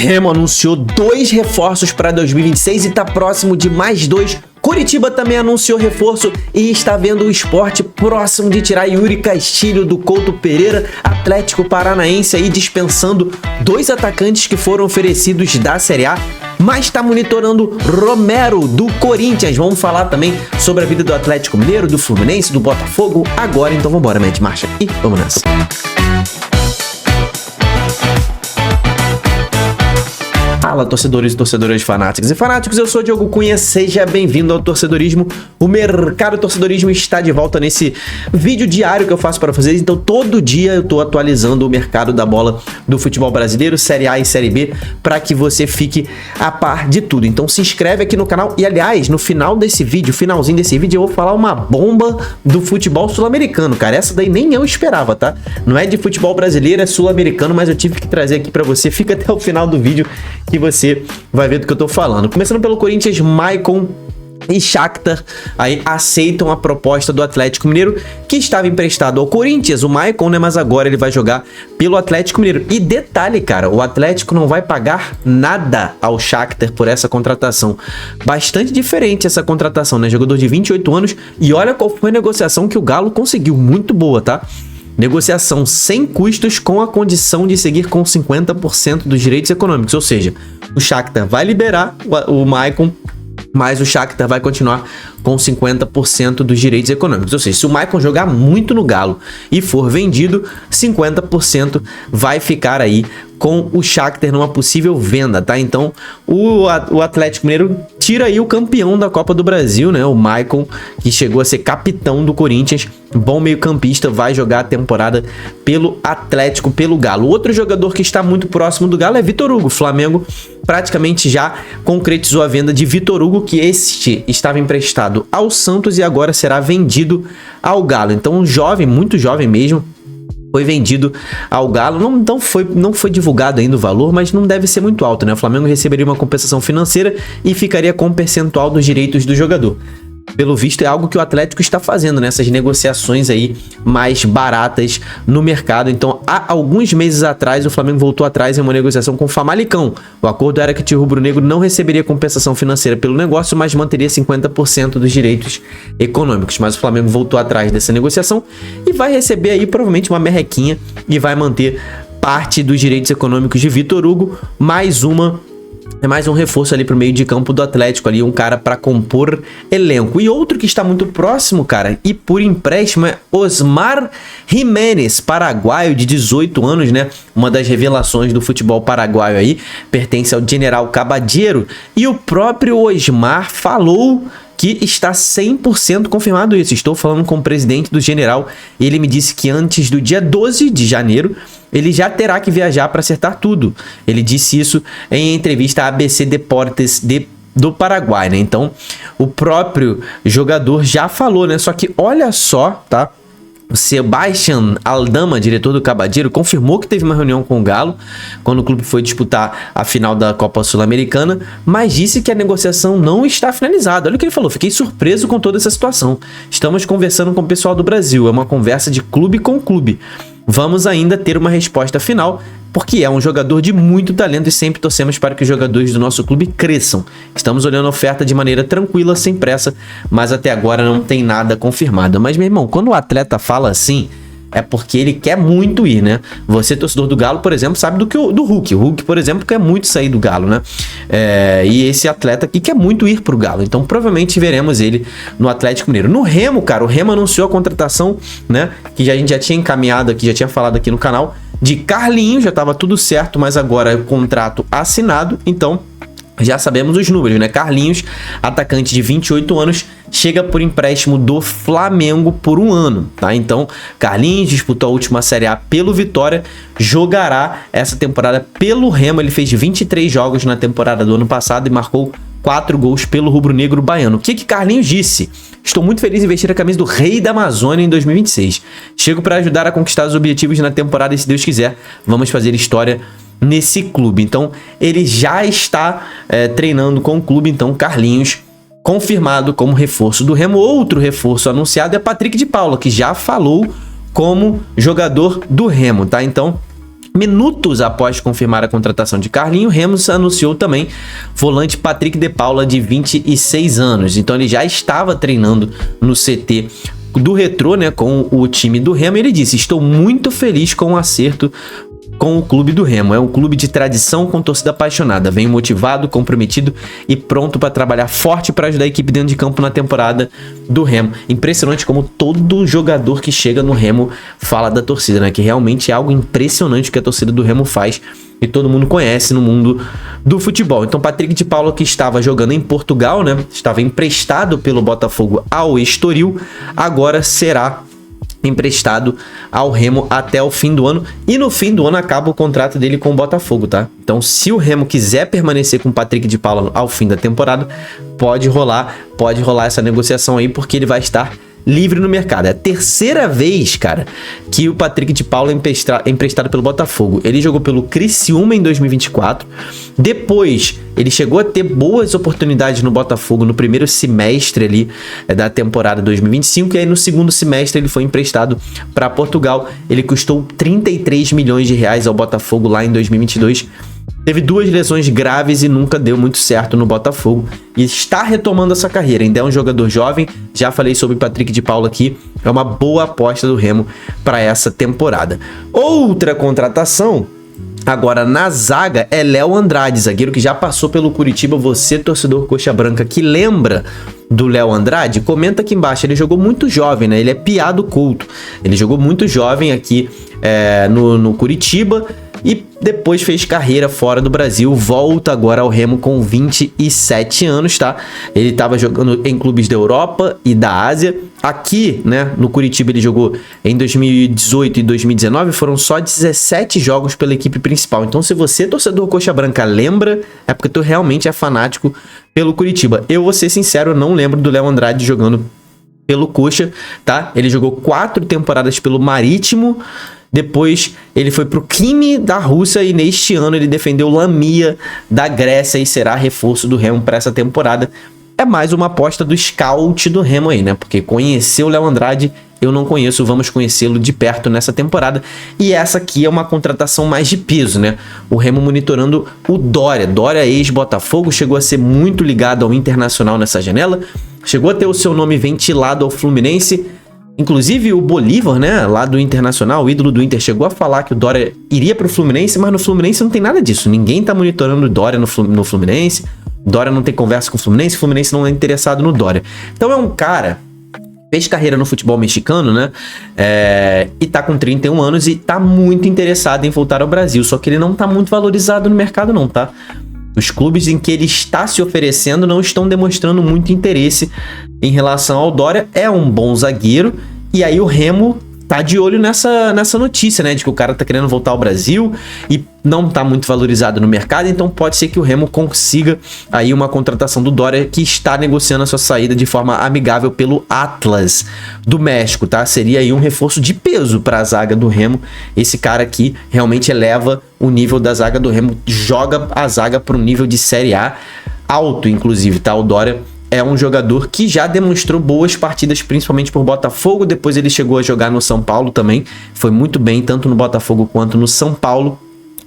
Remo anunciou 2 reforços para 2026 e está próximo de mais 2. Curitiba também anunciou reforço e está vendo o Sport próximo de tirar Yuri Castilho do Couto Pereira. Atlético Paranaense aí dispensando 2 atacantes que foram oferecidos da Série A, mas está monitorando Romero do Corinthians. Vamos falar também sobre a vida do Atlético Mineiro, do Fluminense, do Botafogo agora. Então vambora, mete marcha e vamos nessa. Fala, torcedores e torcedoras fanáticos e fanáticos, eu sou o Diogo Cunha, seja bem-vindo ao Torcedorismo. O Mercado Torcedorismo está de volta nesse vídeo diário que eu faço para vocês, então todo dia eu tô atualizando o mercado da bola do futebol brasileiro, Série A e Série B, para que você fique a par de tudo. Então se inscreve aqui no canal e, aliás, no final desse vídeo, finalzinho desse vídeo, eu vou falar uma bomba do futebol sul-americano, cara. Essa daí nem eu esperava, tá? Não é de futebol brasileiro, é sul-americano, mas eu tive que trazer aqui para você. Fica até o final do vídeo que você vai ver do que eu tô falando. Começando pelo Corinthians, Maicon e Shakhtar aí aceitam a proposta do Atlético Mineiro, que estava emprestado ao Corinthians, o Maicon, né? Mas agora ele vai jogar pelo Atlético Mineiro. E detalhe, cara, o Atlético não vai pagar nada ao Shakhtar por essa contratação. Bastante diferente essa contratação, né? Jogador de 28 anos. E olha qual foi a negociação que o Galo conseguiu. Muito boa, tá? Negociação sem custos com a condição de seguir com 50% dos direitos econômicos. Ou seja, o Shakhtar vai liberar o Maicon, mas o Shakhtar vai continuar com 50% dos direitos econômicos. Ou seja, se o Maicon jogar muito no Galo e for vendido, 50% vai ficar aí com o Shakhtar numa possível venda, tá? Então, o Atlético Mineiro tira aí o campeão da Copa do Brasil, né? O Maicon, que chegou a ser capitão do Corinthians, bom meio-campista, vai jogar a temporada pelo Atlético, pelo Galo. Outro jogador que está muito próximo do Galo é Vitor Hugo. O Flamengo praticamente já concretizou a venda de Vitor Hugo, que este estava emprestado ao Santos e agora será vendido ao Galo. Então, um jovem, muito jovem mesmo, foi vendido ao Galo. Não foi divulgado ainda o valor, mas não deve ser muito alto, né? O Flamengo receberia uma compensação financeira e ficaria com um percentual dos direitos do jogador. Pelo visto, é algo que o Atlético está fazendo nessas negociações aí mais baratas no mercado. Então, há alguns meses atrás, o Flamengo voltou atrás em uma negociação com o Famalicão. O acordo era que o time rubro-negro não receberia compensação financeira pelo negócio, mas manteria 50% dos direitos econômicos. Mas o Flamengo voltou atrás dessa negociação e vai receber aí provavelmente uma merrequinha e vai manter parte dos direitos econômicos de Vitor Hugo, mais um reforço ali pro meio de campo do Atlético, ali um cara para compor elenco. E outro que está muito próximo, cara, e por empréstimo é Osmar Jiménez, paraguaio de 18 anos, né? Uma das revelações do futebol paraguaio aí, pertence ao General Caballero, e o próprio Osmar falou que está 100% confirmado isso. Estou falando com o presidente do General, ele me disse que antes do dia 12 de janeiro ele já terá que viajar para acertar tudo. Ele disse isso em entrevista à ABC Deportes do Paraguai, né? Então, o próprio jogador já falou, né? Só que olha só, tá? O Sebastián Aldama, diretor do Caballero, confirmou que teve uma reunião com o Galo quando o clube foi disputar a final da Copa Sul-Americana, mas disse que a negociação não está finalizada. Olha o que ele falou: fiquei surpreso com toda essa situação. Estamos conversando com o pessoal do Brasil, é uma conversa de clube com clube. Vamos ainda ter uma resposta final, porque é um jogador de muito talento e sempre torcemos para que os jogadores do nosso clube cresçam. Estamos olhando a oferta de maneira tranquila, sem pressa, mas até agora não tem nada confirmado. Mas, meu irmão, quando o atleta fala assim, é porque ele quer muito ir, né? Você, torcedor do Galo, por exemplo, sabe do Hulk. O Hulk, por exemplo, quer muito sair do Galo, né? E esse atleta aqui quer muito ir pro Galo. Então, provavelmente veremos ele no Atlético Mineiro. No Remo, cara, o Remo anunciou a contratação, né? Que a gente já tinha encaminhado aqui, já tinha falado aqui no canal, de Carlinhos. Já estava tudo certo, mas agora é o contrato assinado. Então, já sabemos os números, né? Carlinhos, atacante de 28 anos, chega por empréstimo do Flamengo por 1 ano, tá? Então, Carlinhos disputou a última Série A pelo Vitória, jogará essa temporada pelo Remo. Ele fez 23 jogos na temporada do ano passado e marcou 4 gols pelo rubro-negro baiano. O que Carlinhos disse? Estou muito feliz em vestir a camisa do Rei da Amazônia em 2026. Chego para ajudar a conquistar os objetivos na temporada e, se Deus quiser, vamos fazer história nesse clube. Então, ele já está treinando com o clube. Então, Carlinhos confirmado como reforço do Remo. Outro reforço anunciado é Patrick de Paula, que já falou como jogador do Remo, tá? Então, Minutos após confirmar a contratação de Carlinho, o Remo anunciou também volante Patrick de Paula, de 26 anos. Então ele já estava treinando no CT do Retrô, né, com o time do Remo. Ele disse: estou muito feliz com o acerto com o clube do Remo. É um clube de tradição com torcida apaixonada. Venho motivado, comprometido e pronto para trabalhar forte para ajudar a equipe dentro de campo na temporada do Remo. Impressionante como todo jogador que chega no Remo fala da torcida, né? Que realmente é algo impressionante que a torcida do Remo faz e todo mundo conhece no mundo do futebol. Então, Patrick de Paula, que estava jogando em Portugal, né? Estava emprestado pelo Botafogo ao Estoril, agora será emprestado ao Remo até o fim do ano, e no fim do ano acaba o contrato dele com o Botafogo, tá? Então, se o Remo quiser permanecer com o Patrick de Paula ao fim da temporada, pode rolar essa negociação aí, porque ele vai estar livre no mercado. É a terceira vez, cara, que o Patrick de Paula é emprestado pelo Botafogo. Ele jogou pelo Criciúma em 2024. Depois, ele chegou a ter boas oportunidades no Botafogo no primeiro semestre ali da temporada 2025. E aí, no segundo semestre, ele foi emprestado para Portugal. Ele custou 33 milhões de reais ao Botafogo lá em 2022. Teve 2 lesões graves e nunca deu muito certo no Botafogo. E está retomando essa carreira. Ainda é um jogador jovem. Já falei sobre o Patrick de Paula aqui. É uma boa aposta do Remo para essa temporada. Outra contratação agora na zaga é Léo Andrade, zagueiro que já passou pelo Curitiba. Você, torcedor coxa branca, que lembra do Léo Andrade, comenta aqui embaixo. Ele jogou muito jovem, né? Ele é Piá do Couto. Ele jogou muito jovem aqui no Curitiba e depois fez carreira fora do Brasil. Volta agora ao Remo com 27 anos, tá? Ele estava jogando em clubes da Europa e da Ásia. Aqui, né, no Curitiba, ele jogou em 2018 e 2019. Foram só 17 jogos pela equipe principal. Então, se você, torcedor coxa branca, lembra, é porque tu realmente é fanático pelo Curitiba. Eu vou ser sincero, eu não lembro do Léo Andrade jogando pelo Coxa, tá? Ele jogou 4 temporadas pelo Marítimo. Depois ele foi pro Kimi da Rússia e neste ano ele defendeu o Lamia da Grécia e será reforço do Remo para essa temporada. É mais uma aposta do scout do Remo aí, né? Porque conhecer o Léo Andrade eu não conheço, vamos conhecê-lo de perto nessa temporada. E essa aqui é uma contratação mais de peso, né? O Remo monitorando o Dória. Dória, ex-Botafogo, chegou a ser muito ligado ao Internacional nessa janela. Chegou a ter o seu nome ventilado ao Fluminense. Inclusive o Bolívar, né, lá do Internacional, o ídolo do Inter, chegou a falar que o Dória iria pro Fluminense, mas no Fluminense não tem nada disso. Ninguém tá monitorando o Dória no Fluminense. Dória não tem conversa com o Fluminense não é interessado no Dória. Então é um cara fez carreira no futebol mexicano, né? E tá com 31 anos e tá muito interessado em voltar ao Brasil. Só que ele não tá muito valorizado no mercado não, tá? Os clubes em que ele está se oferecendo não estão demonstrando muito interesse em relação ao Dória. É um bom zagueiro. E aí o Remo tá de olho nessa notícia, né? De que o cara tá querendo voltar ao Brasil e não tá muito valorizado no mercado. Então pode ser que o Remo consiga aí uma contratação do Dória, que está negociando a sua saída de forma amigável pelo Atlas do México, tá? Seria aí um reforço de peso para a zaga do Remo. Esse cara aqui realmente eleva o nível da zaga do Remo, joga a zaga para um nível de Série A alto, inclusive, tá? O Dória é um jogador que já demonstrou boas partidas, principalmente por Botafogo. Depois ele chegou a jogar no São Paulo também. Foi muito bem, tanto no Botafogo quanto no São Paulo.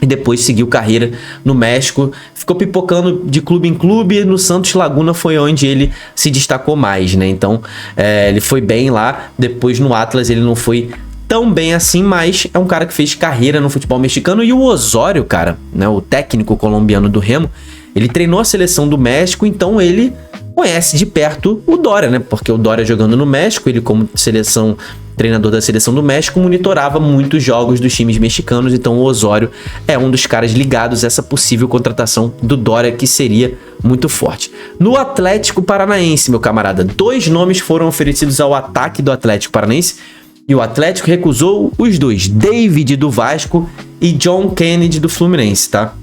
E depois seguiu carreira no México. Ficou pipocando de clube em clube. No Santos Laguna foi onde ele se destacou mais, né? Então, ele foi bem lá. Depois no Atlas ele não foi tão bem assim, mas é um cara que fez carreira no futebol mexicano. E o Osório, cara, né, o técnico colombiano do Remo, ele treinou a seleção do México, então ele conhece de perto o Dória, né? Porque o Dória jogando no México, ele como treinador da seleção do México, monitorava muitos jogos dos times mexicanos. Então o Osório é um dos caras ligados a essa possível contratação do Dória, que seria muito forte. No Atlético Paranaense, meu camarada, 2 nomes foram oferecidos ao ataque do Atlético Paranaense e o Atlético recusou os 2, David do Vasco e John Kennedy do Fluminense, tá?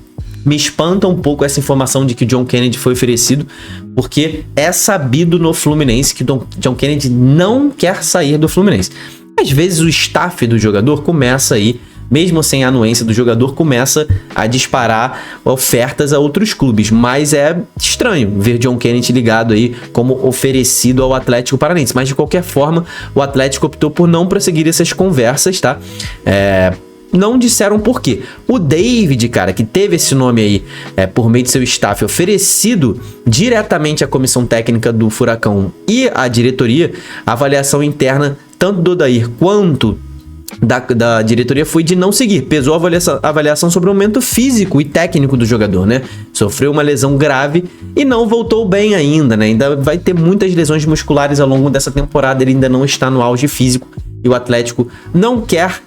Me espanta um pouco essa informação de que o John Kennedy foi oferecido, porque é sabido no Fluminense que o John Kennedy não quer sair do Fluminense. Às vezes o staff do jogador começa aí, mesmo sem a anuência do jogador, começa a disparar ofertas a outros clubes. Mas é estranho ver John Kennedy ligado aí como oferecido ao Atlético Paranaense. Mas de qualquer forma, o Atlético optou por não prosseguir essas conversas, tá? não disseram por quê. O David, cara, que teve esse nome aí por meio de seu staff oferecido diretamente à comissão técnica do Furacão e à diretoria, a avaliação interna tanto do Odair quanto da diretoria foi de não seguir. Pesou a avaliação sobre o momento físico e técnico do jogador, né? Sofreu uma lesão grave e não voltou bem ainda, né? Ainda vai ter muitas lesões musculares ao longo dessa temporada, ele ainda não está no auge físico e o Atlético não quer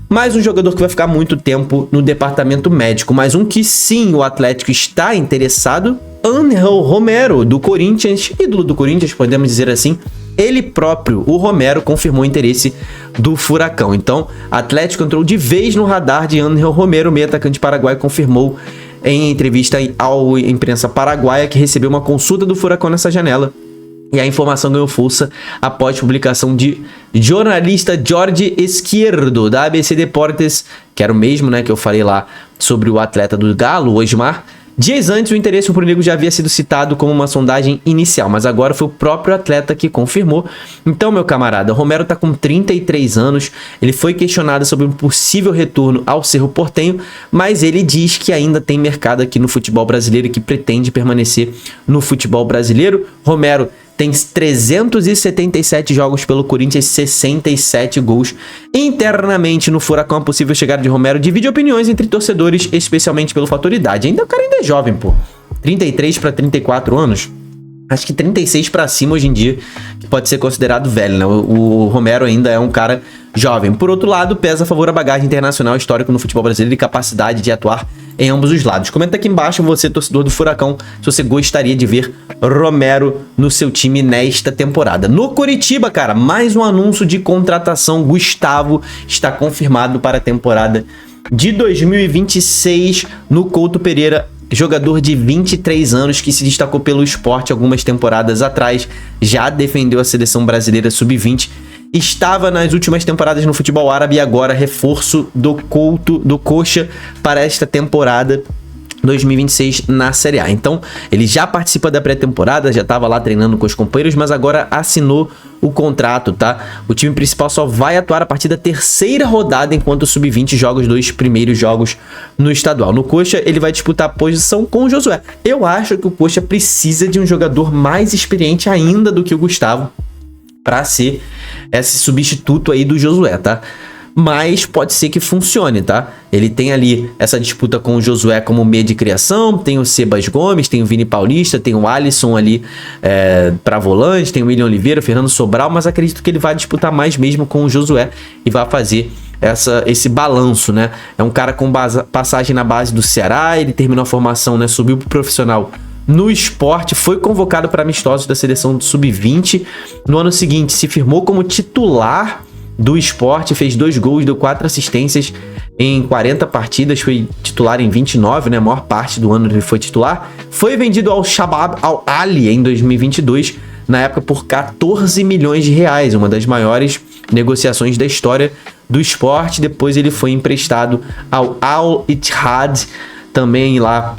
mais um jogador que vai ficar muito tempo no departamento médico, mas um que sim o Atlético está interessado, Ángel Romero, do Corinthians, ídolo do Corinthians, podemos dizer assim. Ele próprio, o Romero, confirmou o interesse do Furacão. Então, Atlético entrou de vez no radar de Ángel Romero, meio atacante paraguaio, confirmou em entrevista à imprensa paraguaia que recebeu uma consulta do Furacão nessa janela. E a informação ganhou força após publicação de jornalista Jorge Izquierdo, da ABC Deportes, que era o mesmo, né, que eu falei lá sobre o atleta do Galo, o Osmar. Dias antes, o interesse rubro-negro já havia sido citado como uma sondagem inicial, mas agora foi o próprio atleta que confirmou. Então, meu camarada, Romero tá com 33 anos, ele foi questionado sobre um possível retorno ao Cerro Porteño, mas ele diz que ainda tem mercado aqui no futebol brasileiro e que pretende permanecer no futebol brasileiro. Romero tem 377 jogos pelo Corinthians, 67 gols. Internamente no Furacão, a possível chegada de Romero divide opiniões entre torcedores, especialmente pelo fator idade. O cara ainda é jovem, pô. 33 para 34 anos. Acho que 36 para cima hoje em dia, que pode ser considerado velho, né? O Romero ainda é um cara jovem. Por outro lado, pesa a favor a bagagem internacional histórico no futebol brasileiro e capacidade de atuar em ambos os lados. Comenta aqui embaixo, você, torcedor do Furacão, se você gostaria de ver Romero no seu time nesta temporada. No Coritiba, cara, mais um anúncio de contratação. Gustavo está confirmado para a temporada de 2026 no Couto Pereira. Jogador de 23 anos que se destacou pelo Sport algumas temporadas atrás, já defendeu a seleção brasileira sub-20, estava nas últimas temporadas no futebol árabe e agora reforço do Coxa para esta temporada 2026 na Série A. Então, ele já participa da pré-temporada, já estava lá treinando com os companheiros, mas agora assinou o contrato, tá? O time principal só vai atuar a partir da terceira rodada, enquanto o Sub-20 joga os 2 primeiros jogos no estadual. No Coxa, ele vai disputar a posição com o Josué. Eu acho que o Coxa precisa de um jogador mais experiente ainda do que o Gustavo para ser esse substituto aí do Josué, tá? Mas pode ser que funcione, tá? Ele tem ali essa disputa com o Josué como meia de criação, tem o Sebas Gomes, tem o Vini Paulista, tem o Alisson ali para volante, tem o William Oliveira, o Fernando Sobral, mas acredito que ele vai disputar mais mesmo com o Josué e vai fazer esse balanço, né? É um cara com passagem na base do Ceará, ele terminou a formação, né? Subiu pro profissional no Sport, foi convocado para amistosos da seleção do Sub-20. No ano seguinte, se firmou como titular do Sport, fez 2 gols, deu 4 assistências em 40 partidas, foi titular em 29, né? A maior parte do ano ele foi titular. Foi vendido ao Shabab Al-Ali em 2022, na época por 14 milhões de reais, uma das maiores negociações da história do Sport. Depois ele foi emprestado ao Al-Ittihad, também lá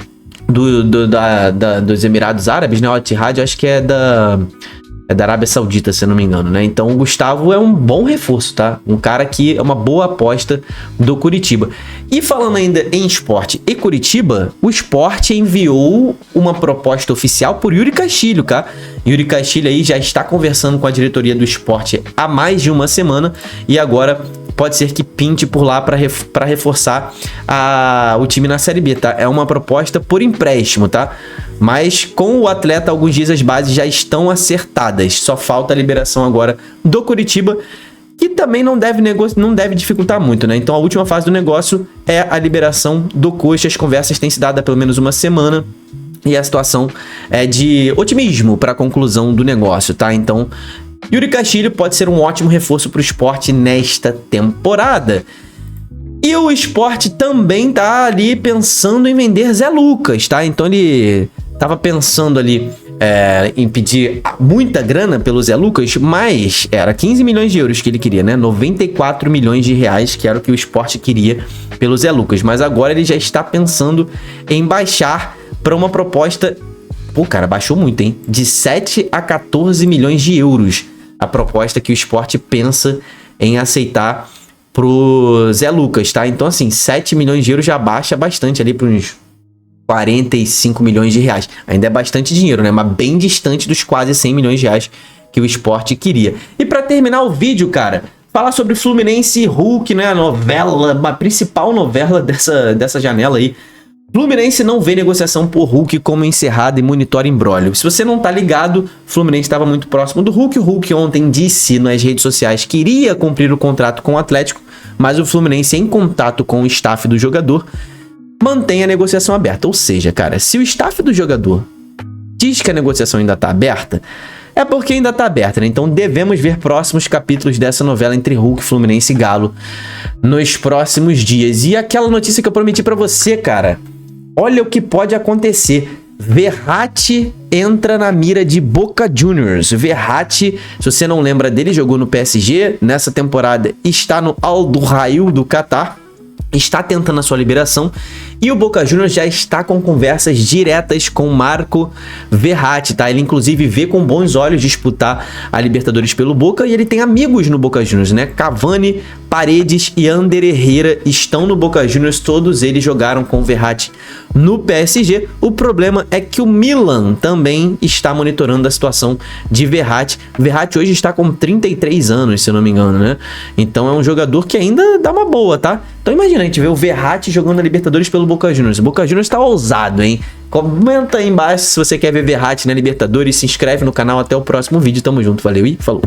dos Emirados Árabes, né? O Al-Ittihad, eu acho que é da Arábia Saudita, se eu não me engano, né? Então o Gustavo é um bom reforço, tá? Um cara que é uma boa aposta do Coritiba. E falando ainda em Sport e Coritiba, o Sport enviou uma proposta oficial por Yuri Castilho, tá? Yuri Castilho aí já está conversando com a diretoria do Sport há mais de uma semana e agora pode ser que pinte por lá para reforçar o time na Série B, tá? É uma proposta por empréstimo, tá? Mas com o atleta, alguns dias as bases já estão acertadas. Só falta a liberação agora do Coritiba, que também não deve dificultar muito, né? Então a última fase do negócio é a liberação do Coxa. As conversas têm se dado há pelo menos uma semana e a situação é de otimismo para a conclusão do negócio, tá? Então Yuri Castilho pode ser um ótimo reforço para o Sport nesta temporada. E o Sport também tá ali pensando em vender Zé Lucas, tá? Então ele tava pensando ali em pedir muita grana pelo Zé Lucas, mas era 15 milhões de euros que ele queria, né? 94 milhões de reais, que era o que o Sport queria pelo Zé Lucas. Mas agora ele já está pensando em baixar para uma proposta... Pô, cara, baixou muito, hein? De 7 a 14 milhões de euros. A proposta que o Sport pensa em aceitar pro Zé Lucas, tá? Então, assim, 7 milhões de euros já baixa bastante ali para uns 45 milhões de reais. Ainda é bastante dinheiro, né? Mas bem distante dos quase 100 milhões de reais que o Sport queria. E para terminar o vídeo, cara, falar sobre Fluminense e Hulk, né? A novela, a principal novela dessa janela aí. Fluminense não vê negociação por Hulk como encerrada e monitora imbróglio. Se você não tá ligado, Fluminense estava muito próximo do Hulk. O Hulk ontem disse nas redes sociais que iria cumprir o contrato com o Atlético, mas o Fluminense, em contato com o staff do jogador, mantém a negociação aberta. Ou seja, cara, se o staff do jogador diz que a negociação ainda tá aberta, é porque ainda tá aberta, né? Então devemos ver próximos capítulos dessa novela entre Hulk, Fluminense e Galo nos próximos dias. E aquela notícia que eu prometi pra você, cara, olha o que pode acontecer. Verratti entra na mira de Boca Juniors. Verratti, se você não lembra dele, jogou no PSG. Nessa temporada está no Al Duhail do Catar. Está tentando a sua liberação. E o Boca Juniors já está com conversas diretas com Marco Verratti, tá? Ele inclusive vê com bons olhos disputar a Libertadores pelo Boca e ele tem amigos no Boca Juniors, né? Cavani, Paredes e Ander Herrera estão no Boca Juniors, todos eles jogaram com o Verratti no PSG. O problema é que o Milan também está monitorando a situação de Verratti. Verratti hoje está com 33 anos, se eu não me engano, né? Então é um jogador que ainda dá uma boa, tá? Então imagina, a gente vê o Verratti jogando a Libertadores pelo Boca Juniors. O Boca Juniors tá ousado, hein? Comenta aí embaixo se você quer ver Verratti na Libertadores, se inscreve no canal. Até o próximo vídeo, tamo junto, valeu e falou!